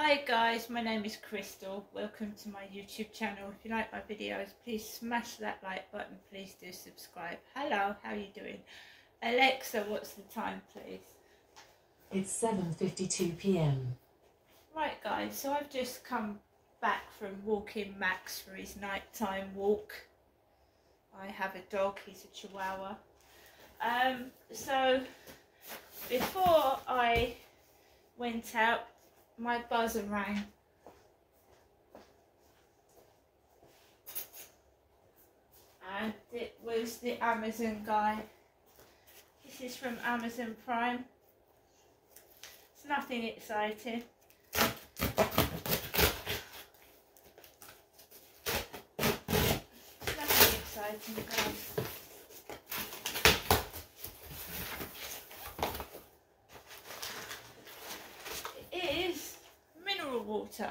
Hi guys, my name is Crystal. Welcome to my YouTube channel. If you like my videos, please smash that like button. Please do subscribe. Hello, how are you doing? Alexa, what's the time, please? It's 7:52 p.m. Right guys, so I've just come back from walking Max for his nighttime walk. I have a dog, he's a Chihuahua. So before I went out, my buzzer rang. And it was the Amazon guy. This is from Amazon Prime. It's nothing exciting. It's nothing exciting, guys. It is mineral water.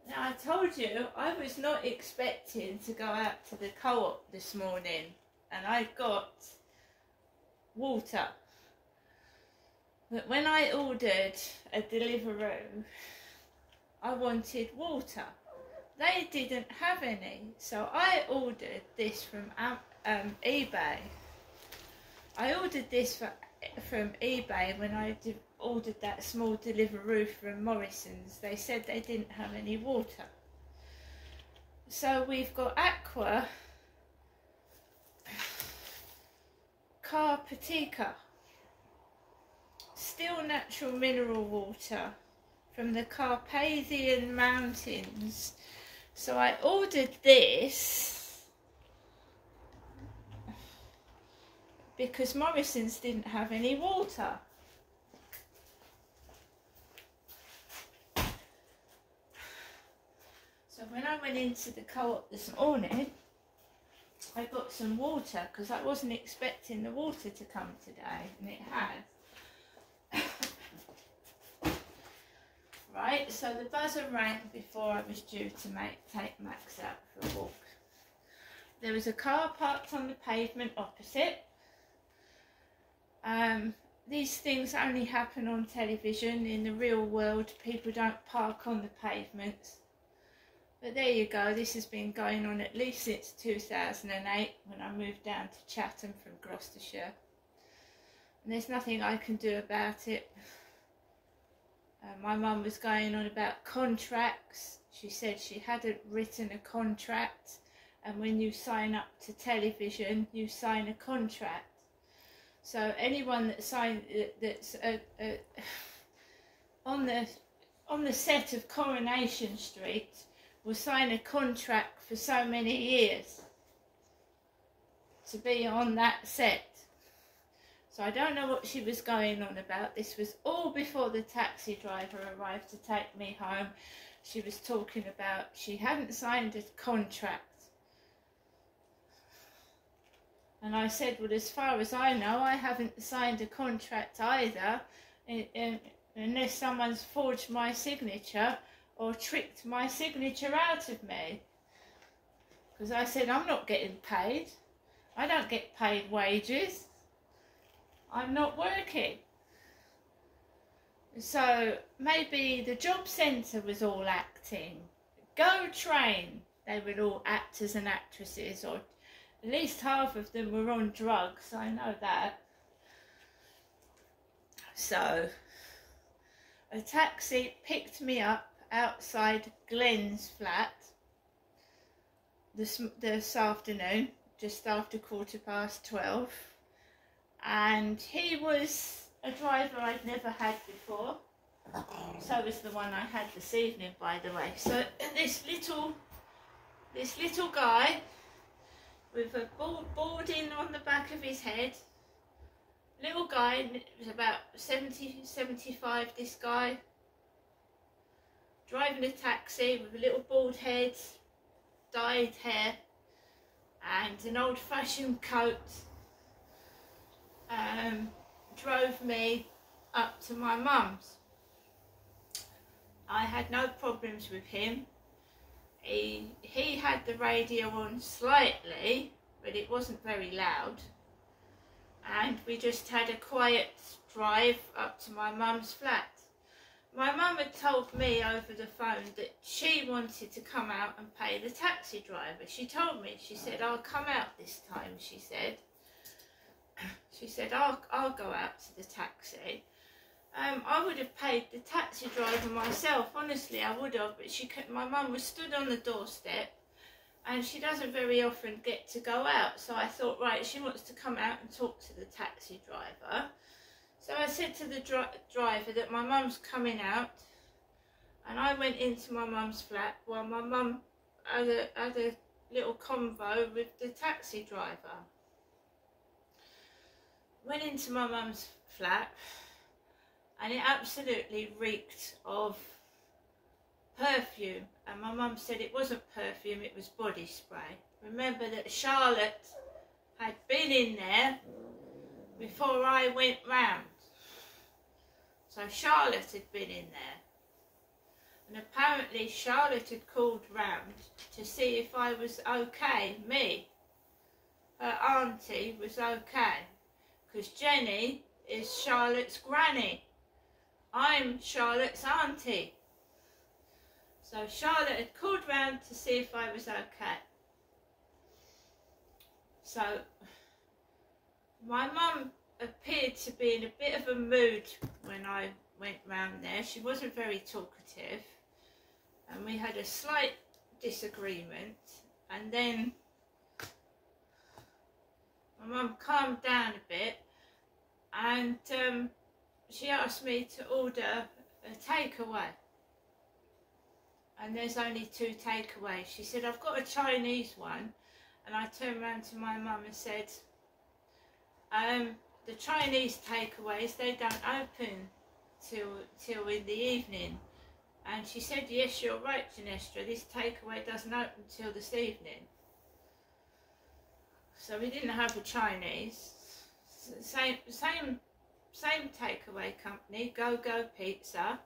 Now I told you I was not expecting to go out to the co-op this morning, and I got water. But when I ordered a Deliveroo, I wanted water. They didn't have any, so I ordered this from eBay. I ordered this from eBay when I ordered that small Deliveroo from Morrison's. They said they didn't have any water. So we've got Aqua Carpatica, still natural mineral water from the Carpathian Mountains. So I ordered this because Morrison's didn't have any water. So when I went into the co-op this morning, I got some water because I wasn't expecting the water to come today, and it has. Right, so the buzzer rang before I was due to take Max out for a walk. There was a car parked on the pavement opposite. These things only happen on television. In the real world, people don't park on the pavements. But there you go, this has been going on at least since 2008 when I moved down to Chatham from Gloucestershire. And there's nothing I can do about it. My mum was going on about contracts. She said she hadn't written a contract, and when you sign up to television, you sign a contract. So anyone that that's on the set of Coronation Street will sign a contract for so many years to be on that set. So I don't know what she was going on about. This was all before the taxi driver arrived to take me home. She was talking about she hadn't signed a contract. And I said, well, as far as I know, I haven't signed a contract either, unless someone's forged my signature or tricked my signature out of me. Because I said, I'm not getting paid. I don't get paid wages. I'm not working. So maybe the job centre was all acting. Go Train, they were all actors and actresses, or at least half of them were on drugs, I know that. So a taxi picked me up outside Glenn's flat this afternoon, just after 12:15. And he was a driver I'd never had before. So was the one I had this evening, by the way. So this little guy with a balding on the back of his head, little guy, was about 70, 75, this guy, driving a taxi with a little bald head, dyed hair, and an old-fashioned coat. Drove me up to my mum's. I had no problems with him. He had the radio on slightly, but it wasn't very loud. and we just had a quiet drive up to my mum's flat. My mum had told me over the phone that she wanted to come out and pay the taxi driver. She told me, she said, I'll come out this time, she said. She said, I'll go out to the taxi. I would have paid the taxi driver myself, honestly, I would have, but my mum was stood on the doorstep and she doesn't very often get to go out. So I thought, right, she wants to come out and talk to the taxi driver. So I said to the driver that my mum's coming out, and I went into my mum's flat while my mum had a little convo with the taxi driver. Went into my mum's flat, and it absolutely reeked of perfume, and my mum said it wasn't perfume, it was body spray. Remember that Charlotte had been in there before I went round. So Charlotte had been in there, and apparently Charlotte had called round to see if I was okay, me, her auntie, was okay, because Jenny is Charlotte's granny. I'm Charlotte's auntie. So Charlotte had called round to see if I was okay. So my mum appeared to be in a bit of a mood when I went round there. She wasn't very talkative, and we had a slight disagreement, and then my mum calmed down a bit, and she asked me to order a takeaway, and there's only 2 takeaways. She said, I've got a Chinese one, and I turned around to my mum and said, the Chinese takeaways, they don't open till in the evening. And she said, yes, you're right, Ginestra, this takeaway doesn't open till this evening. So we didn't have a Chinese. Same takeaway company, Go Go Pizza.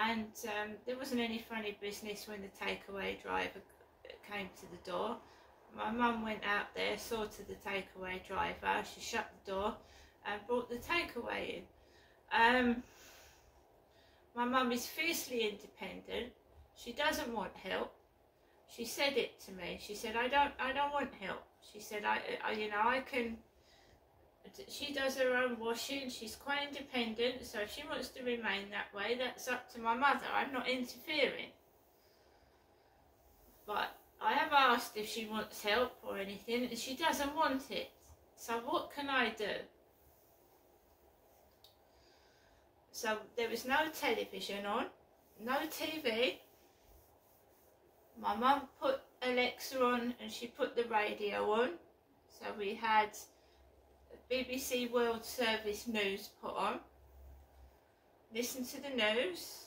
And there wasn't any funny business when the takeaway driver came to the door. My mum went out there, saw to the takeaway driver, she shut the door and brought the takeaway in. My mum is fiercely independent. She doesn't want help. She said it to me. She said, I don't want help. She said, I can. She does her own washing. She's quite independent. So if she wants to remain that way, that's up to my mother. I'm not interfering. But I have asked if she wants help or anything, and she doesn't want it. So what can I do? So there was no television on, no TV. My mum put Alexa on and she put the radio on. So we had BBC World Service News put on. Listen to the news.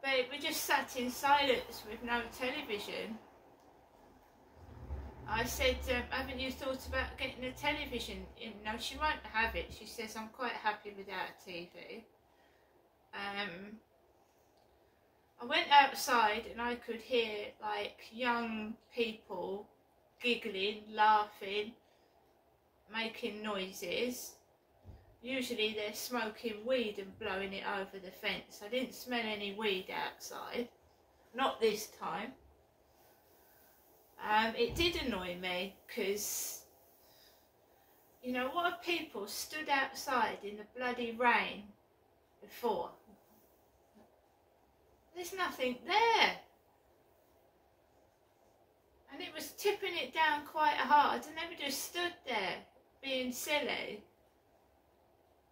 But we just sat in silence with no television. I said, haven't you thought about getting a television? No, she won't have it. She says, I'm quite happy without a TV. I went outside and I could hear like young people giggling, laughing, making noises. Usually they're smoking weed and blowing it over the fence. I didn't smell any weed outside. Not this time. It did annoy me because, you know, what if people stood outside in the bloody rain before? There's nothing there. And it was tipping it down quite hard, and they were just stood there being silly.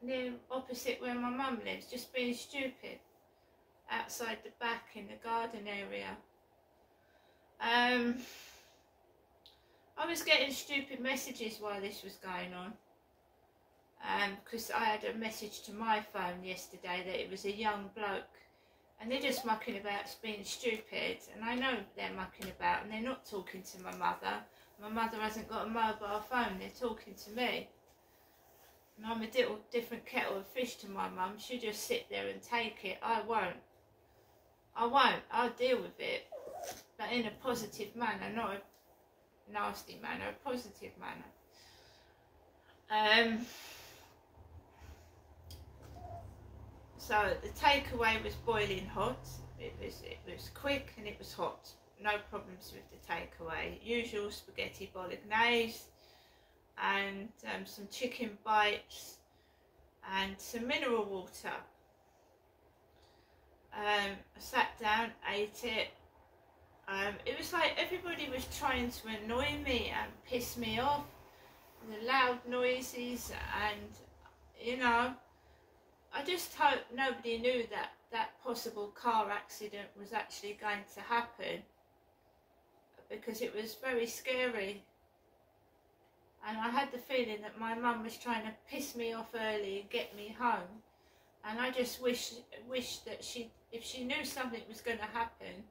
Near opposite where my mum lives, just being stupid outside the back in the garden area. I was getting stupid messages while this was going on, because I had a message to my phone yesterday that it was a young bloke, and they're just mucking about being stupid, and I know they're mucking about and they're not talking to my mother. My mother hasn't got a mobile phone, they're talking to me. And I'm a different kettle of fish to my mum. She'll just sit there and take it. I won't. I'll deal with it, but in a positive manner, nasty manner, a positive manner. So the takeaway was boiling hot. It was quick and it was hot. No problems with the takeaway. Usual spaghetti bolognese and some chicken bites and some mineral water. I sat down, ate it. It was like everybody was trying to annoy me and piss me off. The loud noises, and you know, I just hope nobody knew that that possible car accident was actually going to happen, because it was very scary. And I had the feeling that my mum was trying to piss me off early and get me home. And I just wish that if she knew something was going to happen,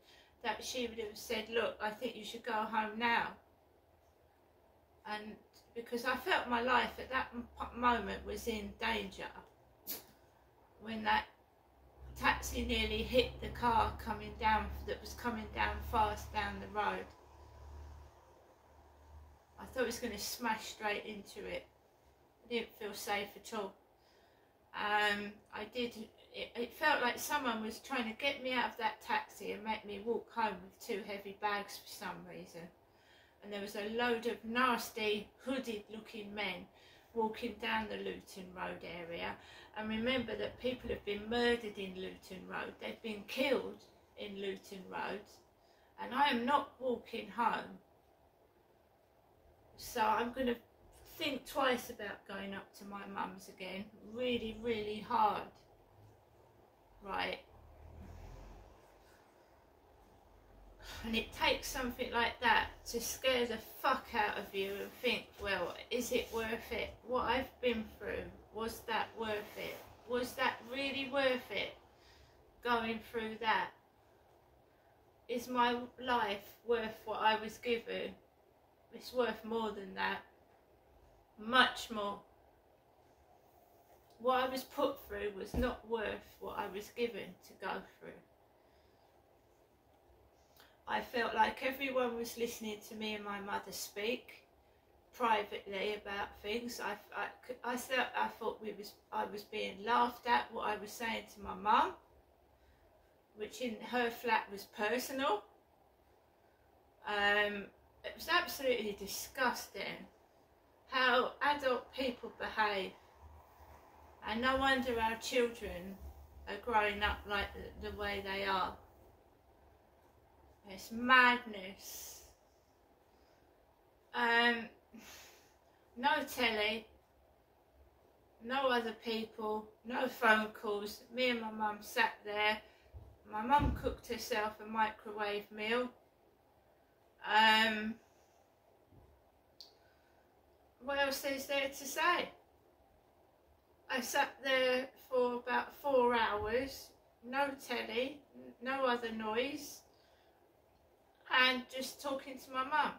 that she would have said, look, I think you should go home now. And because I felt my life at that moment was in danger. When that taxi nearly hit the car that was coming down fast down the road. I thought it was going to smash straight into it. I didn't feel safe at all. It felt like someone was trying to get me out of that taxi and make me walk home with 2 heavy bags for some reason. And there was a load of nasty, hooded looking men walking down the Luton Road area. And remember that people have been murdered in Luton Road. They've been killed in Luton Road. And I am not walking home. So I'm going to think twice about going up to my mum's again. Really, really hard. Right. And it takes something like that to scare the fuck out of you and think, well, is it worth it? What I've been through, was that worth it? Was that really worth it? Going through that? Is my life worth what I was given? It's worth more than that. Much more. What I was put through was not worth what I was given to go through. I felt like everyone was listening to me and my mother speak privately about things. I thought I was being laughed at, what I was saying to my mum, which in her flat was personal. It was absolutely disgusting how adult people behave, and no wonder our children are growing up like the way they are. It's madness. No telly, no other people, no phone calls. Me and my mum sat there. My mum cooked herself a microwave meal. What else is there to say? I sat there for about 4 hours, no telly, no other noise, and just talking to my mum.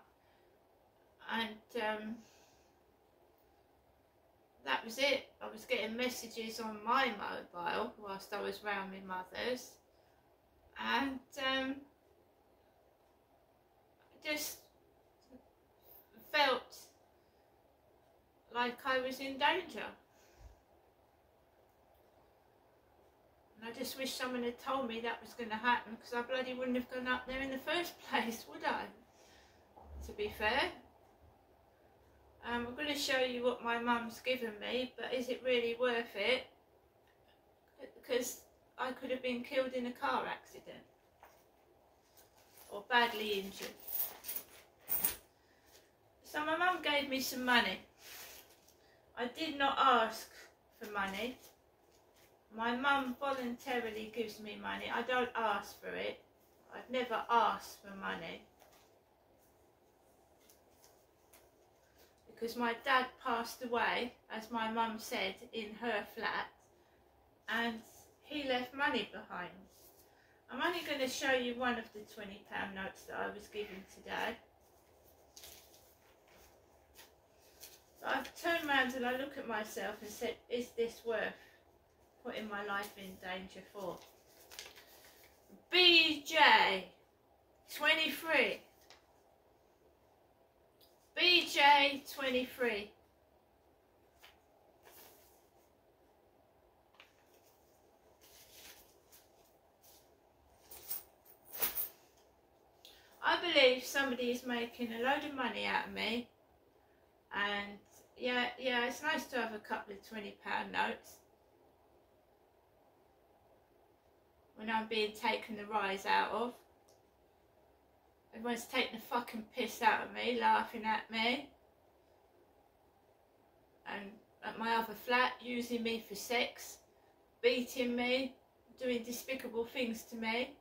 And that was it. I was getting messages on my mobile whilst I was round my mother's, and just felt like I was in danger. And I just wish someone had told me that was going to happen, because I bloody wouldn't have gone up there in the first place, would I? To be fair. I'm going to show you what my mum's given me, but is it really worth it? Because I could have been killed in a car accident. Or badly injured. So my mum gave me some money. I did not ask for money. My mum voluntarily gives me money. I don't ask for it. I've never asked for money. Because my dad passed away, as my mum said, in her flat. And he left money behind. I'm only going to show you one of the £20 notes that I was given today. So I've turned around and I look at myself and said, is this worth putting my life in danger for? BJ, 23. BJ23. I believe somebody is making a load of money out of me, and yeah, it's nice to have a couple of £20 notes when I'm being taken the rise out of. Everyone's taking the fucking piss out of me, laughing at me, and at my other flat, using me for sex, beating me, doing despicable things to me.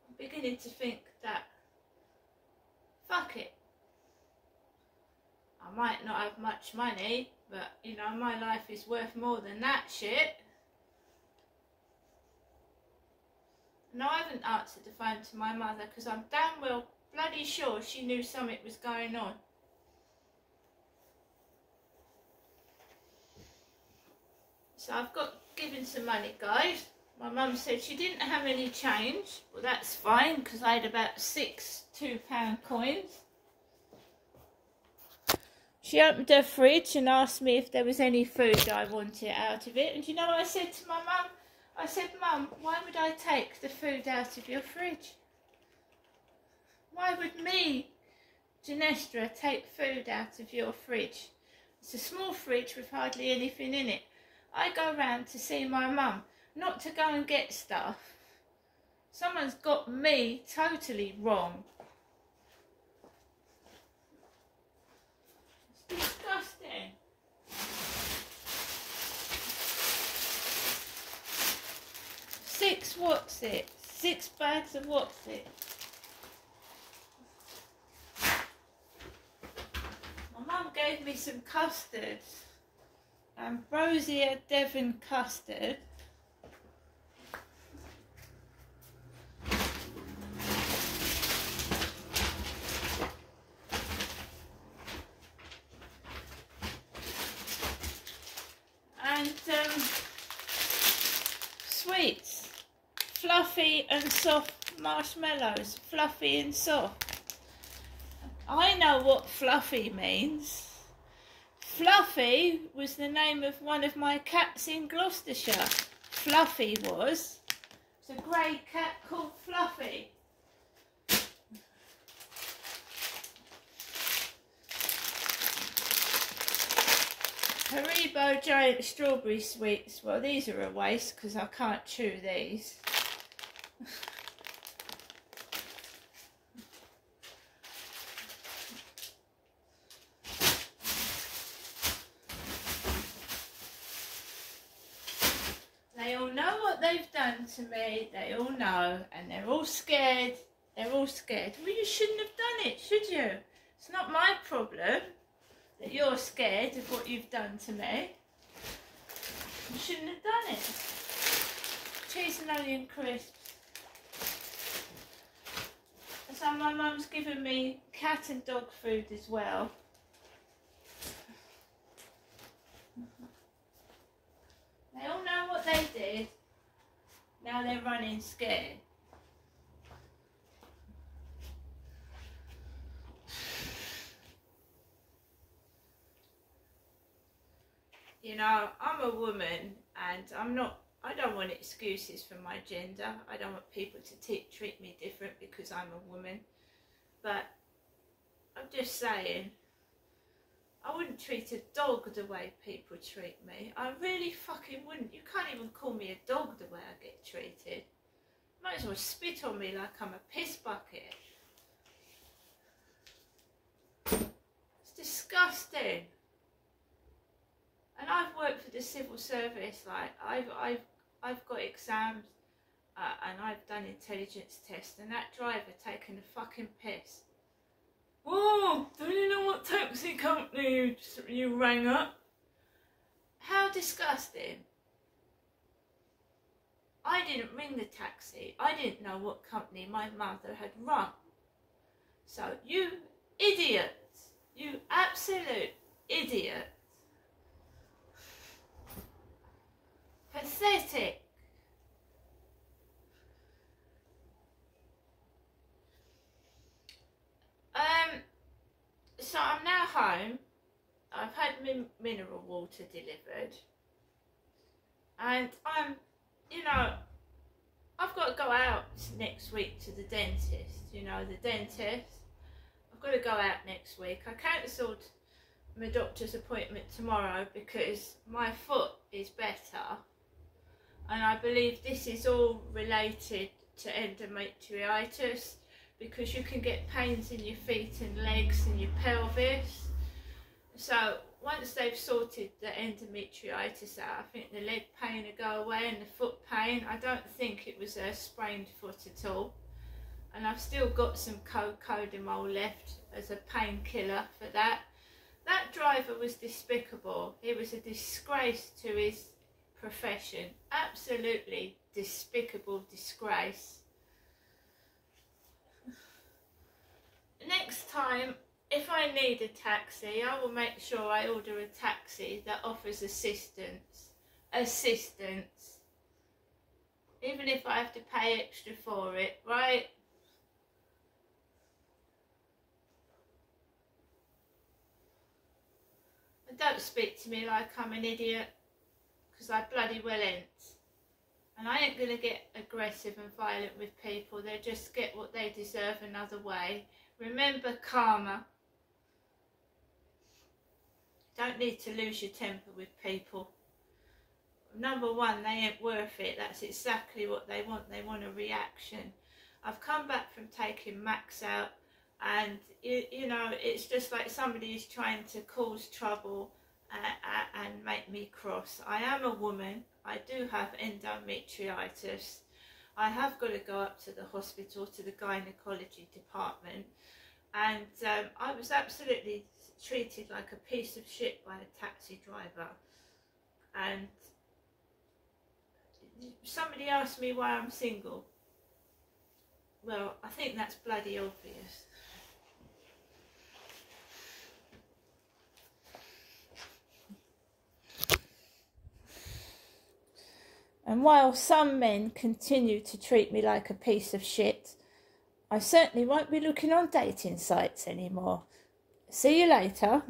I'm beginning to think that, fuck it. I might not have much money, but you know, my life is worth more than that shit. No, I haven't answered the phone to my mother because I'm damn well bloody sure she knew something was going on. So I've got given some money, guys. My mum said she didn't have any change. Well, that's fine because I had about 6 £2 coins. She opened her fridge and asked me if there was any food I wanted out of it. And you know what I said to my mum? I said, Mum, why would I take the food out of your fridge? Why would me, Genestra, take food out of your fridge? It's a small fridge with hardly anything in it. I go round to see my mum, not to go and get stuff. Someone's got me totally wrong. It's disgusting. What's it? 6 bags of what's it? My mum gave me some custards. Ambrosia Devon custard. And sweets. Fluffy and soft marshmallows. Fluffy and soft. I know what fluffy means. Fluffy was the name of one of my cats in Gloucestershire. Fluffy was. It's a grey cat called Fluffy. Haribo giant strawberry sweets. Well, these are a waste because I can't chew these. They all know what they've done to me. They all know, and they're all scared. They're all scared. Well, you shouldn't have done it, should you? It's not my problem that you're scared of what you've done to me. You shouldn't have done it. Cheese and onion crisps. And so my mum's given me cat and dog food as well. They all know what they did. Now they're running scared. You know, I'm a woman and I don't want excuses for my gender. I don't want people to treat me different because I'm a woman. But I'm just saying, I wouldn't treat a dog the way people treat me. I really fucking wouldn't. You can't even call me a dog the way I get treated. Might as well spit on me like I'm a piss bucket. It's disgusting. And I've worked for the civil service. Like I've got exams and I've done intelligence tests, and that driver taking a fucking piss. Oh, don't you know what taxi company you rang up? How disgusting. I didn't ring the taxi. I didn't know what company my mother had rung. So you idiot, you absolute idiot. Pathetic. home, I've had mineral water delivered, and I've got to go out next week to the dentist. The dentist. I've got to go out next week. I cancelled my doctor's appointment tomorrow because my foot is better, and I believe this is all related to endometriosis, because you can get pains in your feet and legs and your pelvis. So once they've sorted the endometriosis out, I think the leg pain will go away and the foot pain. I don't think it was a sprained foot at all. And I've still got some cocodamol left as a painkiller for that. That driver was despicable. He was a disgrace to his profession. Absolutely despicable disgrace. Next time, if I need a taxi, I will make sure I order a taxi that offers assistance. Even if I have to pay extra for it, right? And don't speak to me like I'm an idiot, because I bloody well ain't. And I ain't going to get aggressive and violent with people. They just get what they deserve another way. Remember karma. Don't need to lose your temper with people. Number one, they ain't worth it. That's exactly what they want. They want a reaction. I've come back from taking Max out, and it's just like somebody is trying to cause trouble and make me cross. I am a woman. I do have endometriosis. I have got to go up to the hospital, to the gynecology department, and I was absolutely treated like a piece of shit by a taxi driver. And somebody asked me why I'm single. Well, I think that's bloody obvious. And while some men continue to treat me like a piece of shit, I certainly won't be looking on dating sites anymore. See you later.